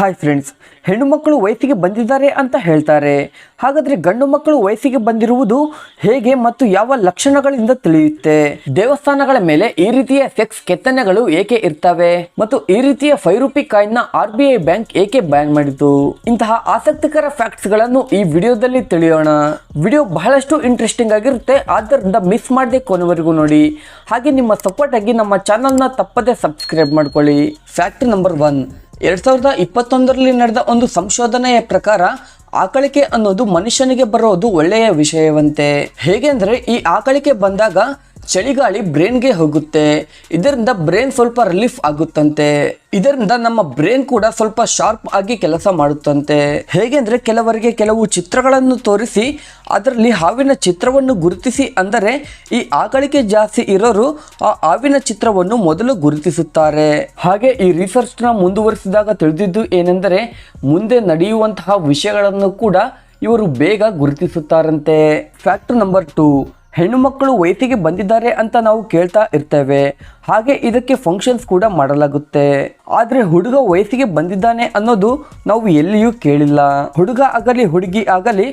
Hi friends, ಹೆಣ್ಣು ಮಕ್ಕಳು ವಯಸ್ಸಿಗೆ ಬಂದಿದ್ದಾರೆ ಅಂತ ಹೇಳ್ತಾರೆ. ಹಾಗಾದರೆ ಗಂಡು ಮಕ್ಕಳು ವಯಸ್ಸಿಗೆ ಬಂದಿರುವುದು ಹೇಗೆ ಮತ್ತು ಯಾವ ಲಕ್ಷಣಗಳಿಂದ ತಿಳಿಯುತ್ತೆ? ದೇವಸ್ಥಾನಗಳ ಮೇಲೆ ಈ ರೀತಿಯ ಸೆಕ್ಸ್ ಕೆತ್ತನೆಗಳು ಏಕೆ ಇರ್ತವೆ ಮತ್ತು ಈ ರೀತಿಯ 5 ರೂಪಾಯಿ ಕಾಯಿನ್ ನ RBI ಬ್ಯಾಂಕ್ ಏಕೆ ಬ್ಯಾನ್ ಮಾಡಿತು? ಇಂತಹ ಆಸಕ್ತಿಕರ ಫ್ಯಾಕ್ಟ್ಸ್ ಗಳನ್ನು ಈ ವಿಡಿಯೋದಲ್ಲಿ ತಿಳಿಯೋಣ. ವಿಡಿಯೋ ಬಹಳಷ್ಟು ಇಂಟ್ರೆಸ್ಟಿಂಗ್ ಆಗಿರುತ್ತೆ, ಆದ್ದರಿಂದ ಮಿಸ್ ಮಾಡದೆ ಕೊನೆವರೆಗೂ ನೋಡಿ. ಹಾಗೆ ನಿಮ್ಮ ಸಪೋರ್ಟ್ ಆಗಿ ನಮ್ಮ ಚಾನಲ್ನ ತಪ್ಪದೆ ಸಬ್ಸ್ಕ್ರೈಬ್ ಮಾಡ್ಕೊಳ್ಳಿ. Fact number 1. 2021ರಲ್ಲಿ ನಡೆದ ಒಂದು ಸಂಶೋಧನೆಯ ಪ್ರಕಾರ ಆಕಳಿಕೆ ಅನ್ನೋದು ಮನುಷ್ಯನಿಗೆ ಬರೋದು ಒಳ್ಳೆಯ ವಿಷಯವಂತೆ. ಹೇಗೆ ಅಂದರೆ, ಈ ಆಕಳಿಕೆ ಬಂದಾಗ ಚಳಿಗಾಳಿ ಬ್ರೇನ್ಗೆ ಹೋಗುತ್ತೆ. ಇದರಿಂದ ಬ್ರೇನ್ ಸ್ವಲ್ಪ ರಿಲೀಫ್ ಆಗುತ್ತಂತೆ. ಇದರಿಂದ ನಮ್ಮ ಬ್ರೇನ್ ಕೂಡ ಸ್ವಲ್ಪ ಶಾರ್ಪ್ ಆಗಿ ಕೆಲಸ ಮಾಡುತ್ತಂತೆ. ಹೇಗೆ ಅಂದರೆ, ಕೆಲವರಿಗೆ ಕೆಲವು ಚಿತ್ರಗಳನ್ನು ತೋರಿಸಿ ಅದರಲ್ಲಿ ಹಾವಿನ ಚಿತ್ರವನ್ನು ಗುರುತಿಸಿ ಅಂದರೆ ಈ ಆಕಳಿಕೆ ಜಾಸ್ತಿ ಇರೋರು ಆ ಹಾವಿನ ಚಿತ್ರವನ್ನು ಮೊದಲು ಗುರುತಿಸುತ್ತಾರೆ. ಹಾಗೆ ಈ ರಿಸರ್ಚ್ನ ಮುಂದುವರಿಸಿದಾಗ ತಿಳಿದಿದ್ದು ಏನೆಂದರೆ, ಮುಂದೆ ನಡೆಯುವಂತಹ ವಿಷಯಗಳನ್ನು ಕೂಡ ಇವರು ಬೇಗ ಗುರುತಿಸುತ್ತಾರಂತೆ. Fact number 2. ಹೆಣ್ಣು ಮಕ್ಕಳು ವಯಸ್ಸಿಗೆ ಬಂದಿದ್ದಾರೆ ಅಂತ ನಾವು ಕೇಳ್ತಾ ಇರ್ತೇವೆ. ಹಾಗೆ ಇದಕ್ಕೆ ಫಂಕ್ಷನ್ಸ್ ಕೂಡ ಮಾಡಲಾಗುತ್ತೆ. ಆದರೆ ಹುಡುಗ ವಯಸ್ಸಿಗೆ ಬಂದಿದ್ದಾನೆ ಅನ್ನೋದು ನಾವು ಎಲ್ಲಿಯೂ ಕೇಳಿಲ್ಲ. ಹುಡುಗ ಆಗಲಿ ಹುಡುಗಿ ಆಗಲಿ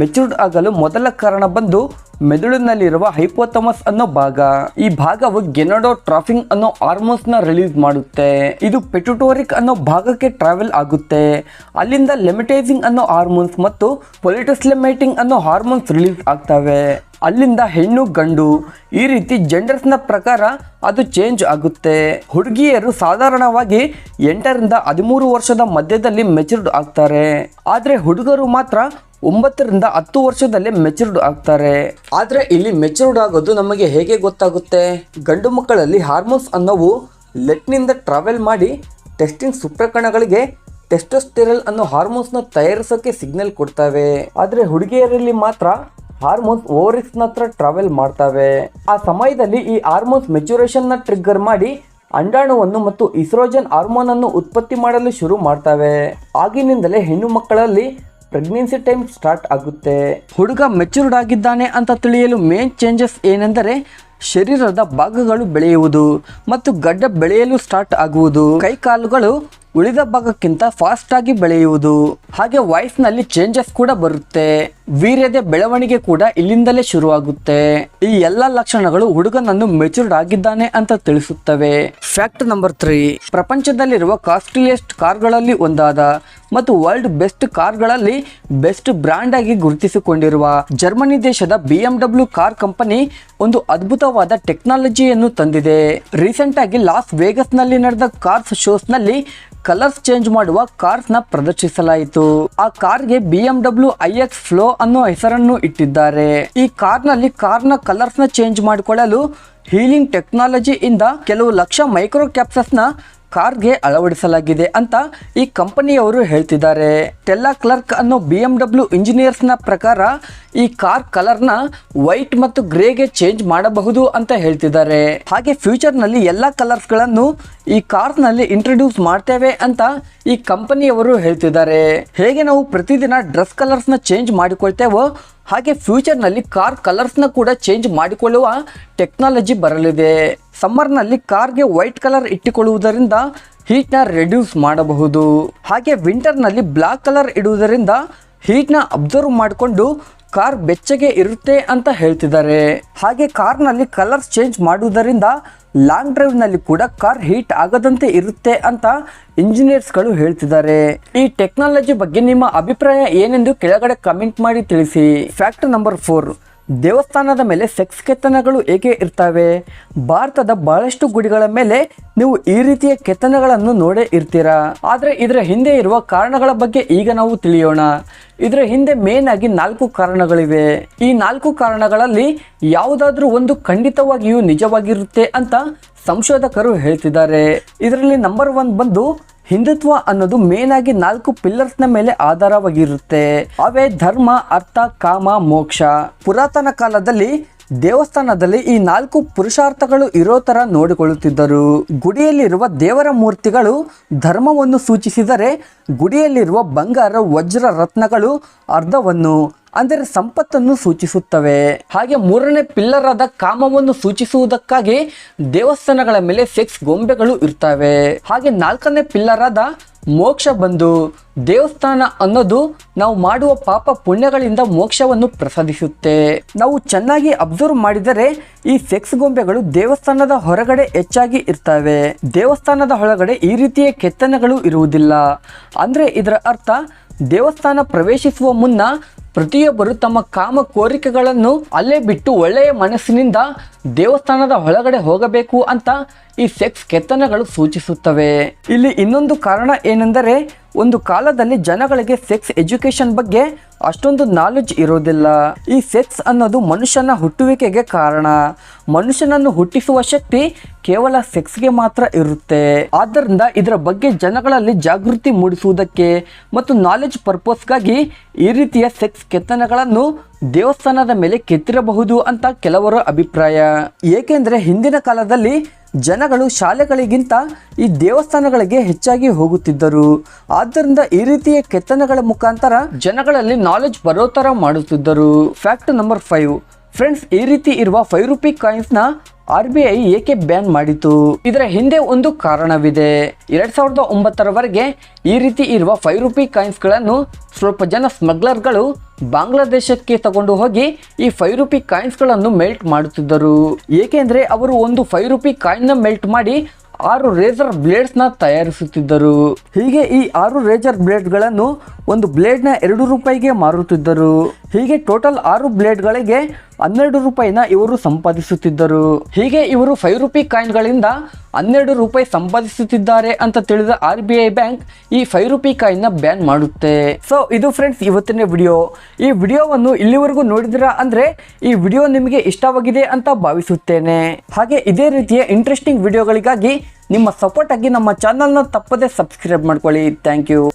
ಮೆಚೂರ್ಡ್ ಆಗಲು ಮೊದಲ ಕಾರಣ ಬಂದು ಮೆದುಳಿನಲ್ಲಿರುವ ಹೈಪೋಥಮಸ್ ಅನ್ನೋ ಭಾಗ. ಈ ಭಾಗವು ಗೆನೋಡೋಟ್ರಾಫಿನ್ ಅನ್ನೋ ಹಾರ್ಮೋನ್ಸ್ ನ ರಿಲೀಸ್ ಮಾಡುತ್ತೆ. ಇದು ಪೆಟ್ಯೂಟೋರಿಕ್ ಅನ್ನೋ ಭಾಗಕ್ಕೆ ಟ್ರಾವೆಲ್ ಆಗುತ್ತೆ. ಅಲ್ಲಿಂದ ಲೆಮಿಟೈಸಿಂಗ್ ಅನ್ನೋ ಹಾರ್ಮೋನ್ಸ್ ಮತ್ತು ಪೊಲಿಟಸ್ಲೆಮೇಟಿಂಗ್ ಅನ್ನೋ ಹಾರ್ಮೋನ್ಸ್ ರಿಲೀಸ್ ಆಗ್ತವೆ. ಅಲ್ಲಿಂದ ಹೆಣ್ಣು ಗಂಡು ಈ ರೀತಿ ಜೆಂಡರ್ಸ್ನ ಪ್ರಕಾರ ಅದು ಚೇಂಜ್ ಆಗುತ್ತೆ. ಹುಡುಗಿಯರು ಸಾಧಾರಣವಾಗಿ 8 ರಿಂದ 13 ವರ್ಷದ ಮಧ್ಯದಲ್ಲಿ ಮೆಚೂರ್ಡ್ ಆಗ್ತಾರೆ. ಆದರೆ ಹುಡುಗರು ಮಾತ್ರ 9 ರಿಂದ 10 ವರ್ಷದಲ್ಲೇ ಮೆಚೂರ್ಡ್ ಆಗ್ತಾರೆ. ಆದರೆ ಇಲ್ಲಿ ಮೆಚೂರ್ಡ್ ಆಗೋದು ನಮಗೆ ಹೇಗೆ ಗೊತ್ತಾಗುತ್ತೆ? ಗಂಡು ಮಕ್ಕಳಲ್ಲಿ ಹಾರ್ಮೋನ್ಸ್ ಅನ್ನೋವು ಲೆಟ್ನಿಂದ ಟ್ರಾವೆಲ್ ಮಾಡಿ ಟೆಸ್ಟಿಂಗ್ ಸುಪ್ರಕಣಗಳಿಗೆ ಟೆಸ್ಟೋಸ್ಟೆರಾಲ್ ಅನ್ನೋ ಹಾರ್ಮೋನ್ಸ್ನ ತಯಾರಿಸೋಕೆ ಸಿಗ್ನಲ್ ಕೊಡ್ತವೆ. ಆದರೆ ಹುಡುಗಿಯರಲ್ಲಿ ಮಾತ್ರ ಹಾರ್ಮೋನ್ಸ್ ಓವರಿಕ್ಸ್ ಹತ್ರ ಟ್ರಾವೆಲ್ ಮಾಡ್ತವೆ. ಆ ಸಮಯದಲ್ಲಿ ಈ ಹಾರ್ಮೋನ್ಸ್ ಮೆಚುರೇಷನ್ ನ ಟ್ರಿಗ್ಗರ್ ಮಾಡಿ ಅಂಡಾಣುವನ್ನು ಮತ್ತು ಇಸ್ಟ್ರೋಜನ್ ಹಾರ್ಮೋನ್ ಅನ್ನು ಉತ್ಪತ್ತಿ ಮಾಡಲು ಶುರು ಮಾಡ್ತವೆ. ಆಗಿನಿಂದಲೇ ಹೆಣ್ಣು ಮಕ್ಕಳಲ್ಲಿ ಪ್ರೆಗ್ನೆನ್ಸಿ ಟೈಮ್ ಸ್ಟಾರ್ಟ್ ಆಗುತ್ತೆ. ಹುಡುಗ ಮೆಚೂರ್ಡ್ ಆಗಿದ್ದಾನೆ ಅಂತ ತಿಳಿಯಲು ಮೇನ್ ಚೇಂಜಸ್ ಏನೆಂದರೆ, ಶರೀರದ ಭಾಗಗಳು ಬೆಳೆಯುವುದು ಮತ್ತು ಗಡ್ಡ ಬೆಳೆಯಲು ಸ್ಟಾರ್ಟ್ ಆಗುವುದು. ಕೈಕಾಲುಗಳು ಉಳಿದ ಭಾಗಕ್ಕಿಂತ ಫಾಸ್ಟ್ ಆಗಿ ಬೆಳೆಯುವುದು. ಹಾಗೆ ವಾಯ್ಸ್ ನಲ್ಲಿ ಚೇಂಜಸ್ ಕೂಡ ಬರುತ್ತೆ. ವೀರ್ಯದ ಬೆಳವಣಿಗೆ ಕೂಡ ಇಲ್ಲಿಂದಲೇ ಶುರುವಾಗುತ್ತೆ. ಈ ಎಲ್ಲ ಲಕ್ಷಣಗಳು ಹುಡುಗನನ್ನು ಮೆಚೂರ್ಡ್ ಆಗಿದ್ದಾನೆ ಅಂತ ತಿಳಿಸುತ್ತವೆ. Fact number 3. ಪ್ರಪಂಚದಲ್ಲಿರುವ ಕಾಸ್ಟ್ಲಿಯೆಸ್ಟ್ ಕಾರ್ಗಳಲ್ಲಿ ಒಂದಾದ ಮತ್ತು ವರ್ಲ್ಡ್ ಬೆಸ್ಟ್ ಕಾರ್ಗಳಲ್ಲಿ ಬೆಸ್ಟ್ ಬ್ರ್ಯಾಂಡ್ ಆಗಿ ಗುರುತಿಸಿಕೊಂಡಿರುವ ಜರ್ಮನಿ ದೇಶದ BMW ಕಾರ್ ಕಂಪನಿ ಒಂದು ಅದ್ಭುತವಾದ ಟೆಕ್ನಾಲಜಿಯನ್ನು ತಂದಿದೆ. ರೀಸೆಂಟ್ ಆಗಿ ಲಾಸ್ ವೇಗಸ್ ನಲ್ಲಿ ನಡೆದ ಕಾರ್ಸ್ ಶೋಸ್ ನಲ್ಲಿ ಕಲರ್ಸ್ ಚೇಂಜ್ ಮಾಡುವ ಕಾರ್ಸ್ ನ ಪ್ರದರ್ಶಿಸಲಾಯಿತು. ಆ ಕಾರ್ಗೆ BMW iX Flow ಅನ್ನೋ ಹೆಸರನ್ನು ಇಟ್ಟಿದ್ದಾರೆ. ಈ ಕಾರ್ನಲ್ಲಿ ಕಾರ್ನ ಕಲರ್ಸ್ ನ ಚೇಂಜ್ ಮಾಡಿಕೊಳ್ಳಲು ಹೀಲಿಂಗ್ ಟೆಕ್ನಾಲಜಿ ಇಂದ ಕೆಲವು ಲಕ್ಷ ಮೈಕ್ರೋ ಕ್ಯಾಪ್ಸಸ್ ನ ಕಾರ್ಗೆ ಅಳವಡಿಸಲಾಗಿದೆ ಅಂತ ಈ ಕಂಪನಿಯವರು ಹೇಳ್ತಿದ್ದಾರೆ. ಟೆಲ್ಲಾ ಕ್ಲರ್ಕ್ ಅನ್ನೋ BMW ಇಂಜಿನಿಯರ್ಸ್ ನ ಪ್ರಕಾರ ಈ ಕಾರ್ ಕಲರ್ನ ವೈಟ್ ಮತ್ತು ಗ್ರೇಗೆ ಚೇಂಜ್ ಮಾಡಬಹುದು ಅಂತ ಹೇಳ್ತಿದ್ದಾರೆ. ಹಾಗೆ ಫ್ಯೂಚರ್ ನಲ್ಲಿ ಎಲ್ಲಾ ಕಲರ್ಸ್ ಗಳನ್ನು ಈ ಕಾರ್ಸ್ ನಲ್ಲಿ ಇಂಟ್ರೊಡ್ಯೂಸ್ ಮಾಡ್ತೇವೆ ಅಂತ ಈ ಕಂಪನಿಯವರು ಹೇಳ್ತಿದ್ದಾರೆ. ಹೇಗೆ ನಾವು ಪ್ರತಿದಿನ ಡ್ರೆಸ್ ಕಲರ್ಸ್ ನ ಚೇಂಜ್ ಮಾಡಿಕೊಳ್ತೇವೋ ಹಾಗೆ ಫ್ಯೂಚರ್ ನಲ್ಲಿ ಕಾರ್ ಕಲರ್ಸ್ ನ ಕೂಡ ಚೇಂಜ್ ಮಾಡಿಕೊಳ್ಳುವ ಟೆಕ್ನಾಲಜಿ ಬರಲಿದೆ. ಸಮ್ಮರ್ ನಲ್ಲಿ ಕಾರ್ಗೆ ವೈಟ್ ಕಲರ್ ಇಟ್ಟುಕೊಳ್ಳುವುದರಿಂದ ಹೀಟ್ ನ ರೆಡ್ಯೂಸ್ ಮಾಡಬಹುದು. ಹಾಗೆ ವಿಂಟರ್ ನಲ್ಲಿ ಬ್ಲಾಕ್ ಕಲರ್ ಇಡುವುದರಿಂದ ಹೀಟ್ ನ ಅಬ್ಸರ್ವ್ ಮಾಡಿಕೊಂಡು ಕಾರ್ ಬೆಚ್ಚಗೆ ಇರುತ್ತೆ ಅಂತ ಹೇಳ್ತಿದ್ದಾರೆ. ಹಾಗೆ ಕಾರ್ನಲ್ಲಿ ಕಲರ್ಸ್ ಚೇಂಜ್ ಮಾಡುವುದರಿಂದ ಲಾಂಗ್ ಡ್ರೈವ್ ನಲ್ಲಿ ಕೂಡ ಕಾರ್ ಹೀಟ್ ಆಗದಂತೆ ಇರುತ್ತೆ ಅಂತ ಇಂಜಿನಿಯರ್ಸ್ಗಳು ಹೇಳ್ತಿದ್ದಾರೆ. ಈ ಟೆಕ್ನಾಲಜಿ ಬಗ್ಗೆ ನಿಮ್ಮ ಅಭಿಪ್ರಾಯ ಏನೆಂದು ಕೆಳಗಡೆ ಕಮೆಂಟ್ ಮಾಡಿ ತಿಳಿಸಿ. Fact number 4. ದೇವಸ್ಥಾನದ ಮೇಲೆ ಸೆಕ್ಸ್ ಕೆತ್ತನೆಗಳು ಏಕೆ ಇರ್ತವೆ? ಭಾರತದ ಬಹಳಷ್ಟು ಗುಡಿಗಳ ಮೇಲೆ ನೀವು ಈ ರೀತಿಯ ಕೆತ್ತನೆಗಳನ್ನು ನೋಡೇ ಇರ್ತೀರಾ. ಆದರೆ ಇದರ ಹಿಂದೆ ಇರುವ ಕಾರಣಗಳ ಬಗ್ಗೆ ಈಗ ನಾವು ತಿಳಿಯೋಣ. ಇದರ ಹಿಂದೆ ಮೇನ್ ಆಗಿ 4 ಕಾರಣಗಳಿವೆ. ಈ 4 ಕಾರಣಗಳಲ್ಲಿ ಯಾವುದಾದ್ರೂ ಒಂದು ಖಂಡಿತವಾಗಿಯೂ ನಿಜವಾಗಿರುತ್ತೆ ಅಂತ ಸಂಶೋಧಕರು ಹೇಳ್ತಿದ್ದಾರೆ. ಇದರಲ್ಲಿ ನಂಬರ್ 1 ಬಂದು ಹಿಂದುತ್ವ ಅನ್ನೋದು ಮೇನ್ ಆಗಿ 4 ಪಿಲ್ಲರ್ಸ್ ನ ಮೇಲೆ ಆಧಾರವಾಗಿರುತ್ತೆ. ಅವೇ ಧರ್ಮ, ಅರ್ಥ, ಕಾಮ, ಮೋಕ್ಷ. ಪುರಾತನ ಕಾಲದಲ್ಲಿ ದೇವಸ್ಥಾನದಲ್ಲಿ ಈ 4 ಪುರುಷಾರ್ಥಗಳು ಇರೋ ತರ ನೋಡಿಕೊಳ್ಳುತ್ತಿದ್ದರು. ಗುಡಿಯಲ್ಲಿರುವ ದೇವರ ಮೂರ್ತಿಗಳು ಧರ್ಮವನ್ನು ಸೂಚಿಸಿದರೆ, ಗುಡಿಯಲ್ಲಿರುವ ಬಂಗಾರ, ವಜ್ರ, ರತ್ನಗಳು ಅರ್ಧವನ್ನು, ಅಂದರೆ ಸಂಪತ್ತನ್ನು ಸೂಚಿಸುತ್ತವೆ. ಹಾಗೆ ಮೂರನೇ ಪಿಲ್ಲರ್ ಆದ ಕಾಮವನ್ನು ಸೂಚಿಸುವುದಕ್ಕಾಗಿ ದೇವಸ್ಥಾನಗಳ ಮೇಲೆ ಸೆಕ್ಸ್ ಗೊಂಬೆಗಳು ಇರ್ತವೆ. ಹಾಗೆ ನಾಲ್ಕನೇ ಪಿಲ್ಲರ್ ಆದ ಮೋಕ್ಷ ಬಂದು ದೇವಸ್ಥಾನ ಅನ್ನೋದು ನಾವು ಮಾಡುವ ಪಾಪ ಪುಣ್ಯಗಳಿಂದ ಮೋಕ್ಷವನ್ನು ಪ್ರಸಾದಿಸುತ್ತೆ. ನಾವು ಚೆನ್ನಾಗಿ ಅಬ್ಸರ್ವ್ ಮಾಡಿದರೆ ಈ ಸೆಕ್ಸ್ ಗೊಂಬೆಗಳು ದೇವಸ್ಥಾನದ ಹೊರಗಡೆ ಹೆಚ್ಚಾಗಿ ಇರ್ತವೆ. ದೇವಸ್ಥಾನದ ಒಳಗಡೆ ಈ ರೀತಿಯ ಕೆತ್ತನೆಗಳು ಇರುವುದಿಲ್ಲ. ಅಂದ್ರೆ ಇದರ ಅರ್ಥ ದೇವಸ್ಥಾನ ಪ್ರವೇಶಿಸುವ ಮುನ್ನ ಪ್ರತಿಯೊಬ್ಬರು ತಮ್ಮ ಕಾಮ ಕೋರಿಕೆಗಳನ್ನು ಅಲ್ಲೇ ಬಿಟ್ಟು ಒಳ್ಳೆಯ ಮನಸ್ಸಿನಿಂದ ದೇವಸ್ಥಾನದ ಒಳಗಡೆ ಹೋಗಬೇಕು ಅಂತ ಈ ಸೆಕ್ಸ್ ಕೆತ್ತನೆಗಳು ಸೂಚಿಸುತ್ತವೆ. ಇಲ್ಲಿ ಇನ್ನೊಂದು ಕಾರಣ ಏನೆಂದರೆ ಒಂದು ಕಾಲದಲ್ಲಿ ಜನಗಳಿಗೆ ಸೆಕ್ಸ್ ಎಜುಕೇಶನ್ ಬಗ್ಗೆ ಅಷ್ಟೊಂದು ನಾಲೆಡ್ಜ್ ಇರೋದಿಲ್ಲ. ಈ ಸೆಕ್ಸ್ ಅನ್ನೋದು ಮನುಷ್ಯನ ಹುಟ್ಟುವಿಕೆಗೆ ಕಾರಣ. ಮನುಷ್ಯನನ್ನು ಹುಟ್ಟಿಸುವ ಶಕ್ತಿ ಕೇವಲ ಸೆಕ್ಸ್ಗೆ ಮಾತ್ರ ಇರುತ್ತೆ. ಆದ್ದರಿಂದ ಇದರ ಬಗ್ಗೆ ಜನಗಳಲ್ಲಿ ಜಾಗೃತಿ ಮೂಡಿಸುವುದಕ್ಕೆ ಮತ್ತು ನಾಲೆಡ್ಜ್ ಪರ್ಪಸ್ಗಾಗಿ ಈ ರೀತಿಯ ಸೆಕ್ಸ್ ಕೆತ್ತನೆಗಳನ್ನು ದೇವಸ್ಥಾನದ ಮೇಲೆ ಕೆತ್ತಿರಬಹುದು ಅಂತ ಕೆಲವರ ಅಭಿಪ್ರಾಯ. ಏಕೆಂದರೆ ಹಿಂದಿನ ಕಾಲದಲ್ಲಿ ಜನಗಳು ಶಾಲೆಗಳಿಗಿಂತ ಈ ದೇವಸ್ಥಾನಗಳಿಗೆ ಹೆಚ್ಚಾಗಿ ಹೋಗುತ್ತಿದ್ದರು. ಆದ್ದರಿಂದ ಈ ರೀತಿಯ ಕೆತ್ತನೆಗಳ ಮುಖಾಂತರ ಜನಗಳಲ್ಲಿ ನಾಲೆಡ್ಜ್ ಬರೋ ಥರ ಮಾಡುತ್ತಿದ್ದರು. ಫ್ಯಾಕ್ಟ್ ನಂಬರ್ 5 ಫ್ರೆಂಡ್ಸ್, ಈ ರೀತಿ ಇರುವ 5 ರೂಪಿ ಕಾಯಿನ್ಸ್ನ RBI ಏಕೆ ಬ್ಯಾನ್ ಮಾಡಿತು? ಇದರ ಹಿಂದೆ ಒಂದು ಕಾರಣವಿದೆ. 2009ರವರೆಗೆ ಈ ರೀತಿ ಇರುವ 5 ರೂಪಿ ಕಾಯಿನ್ಸ್ಗಳನ್ನು ಸ್ವಲ್ಪ ಜನ ಸ್ಮಗ್ಲರ್ಗಳು ಬಾಂಗ್ಲಾದೇಶಕ್ಕೆ ತಗೊಂಡು ಹೋಗಿ ಈ 5 ರೂಪಿ ಕಾಯಿನ್ಸ್ಗಳನ್ನು ಮೆಲ್ಟ್ ಮಾಡುತ್ತಿದ್ದರು. ಏಕೆಂದರೆ ಅವರು ಒಂದು 5 ರೂಪಿ ಕಾಯಿನ್ನ ಮೆಲ್ಟ್ ಮಾಡಿ 6 ರೇಸರ್ ಬ್ಲೇಡ್ಸ್ನ ತಯಾರಿಸುತ್ತಿದ್ದರು. ಹೀಗೆ ಈ 6 ರೇಸರ್ ಬ್ಲೇಡ್ಗಳನ್ನು ಒಂದು ಬ್ಲೇಡ್ನ 2 ರೂಪಾಯಿಗೆ ಮಾರುತ್ತಿದ್ದರು. ಹೀಗೆ ಟೋಟಲ್ 6 ಬ್ಲೇಡ್ಗಳಿಗೆ 12 ರೂಪಾಯಿನ ಇವರು ಸಂಪಾದಿಸುತ್ತಿದ್ದರು. ಹೀಗೆ ಇವರು 5 ರೂಪಿ ಕಾಯಿನ್ಗಳಿಂದ 12 ರೂಪಾಯಿ ಸಂಪಾದಿಸುತ್ತಿದ್ದಾರೆ ಅಂತ ತಿಳಿದ RBI ಬ್ಯಾಂಕ್ ಈ 5 ರೂಪಿ ಕಾಯಿನ್ನ ಬ್ಯಾನ್ ಮಾಡುತ್ತೆ. ಸೊ ಇದು ಫ್ರೆಂಡ್ಸ್ ಇವತ್ತಿನ ವಿಡಿಯೋ. ಈ ವಿಡಿಯೋವನ್ನು ಇಲ್ಲಿವರೆಗೂ ನೋಡಿದಿರಾ ಅಂದರೆ ಈ ವಿಡಿಯೋ ನಿಮಗೆ ಇಷ್ಟವಾಗಿದೆ ಅಂತ ಭಾವಿಸುತ್ತೇನೆ. ಹಾಗೆ ಇದೇ ರೀತಿಯ ಇಂಟ್ರೆಸ್ಟಿಂಗ್ ವಿಡಿಯೋಗಳಿಗಾಗಿ ನಿಮ್ಮ ಸಪೋರ್ಟ್ ಆಗಿ ನಮ್ಮ ಚಾನಲ್ನ ತಪ್ಪದೇ ಸಬ್ಸ್ಕ್ರೈಬ್ ಮಾಡ್ಕೊಳ್ಳಿ. Thank you.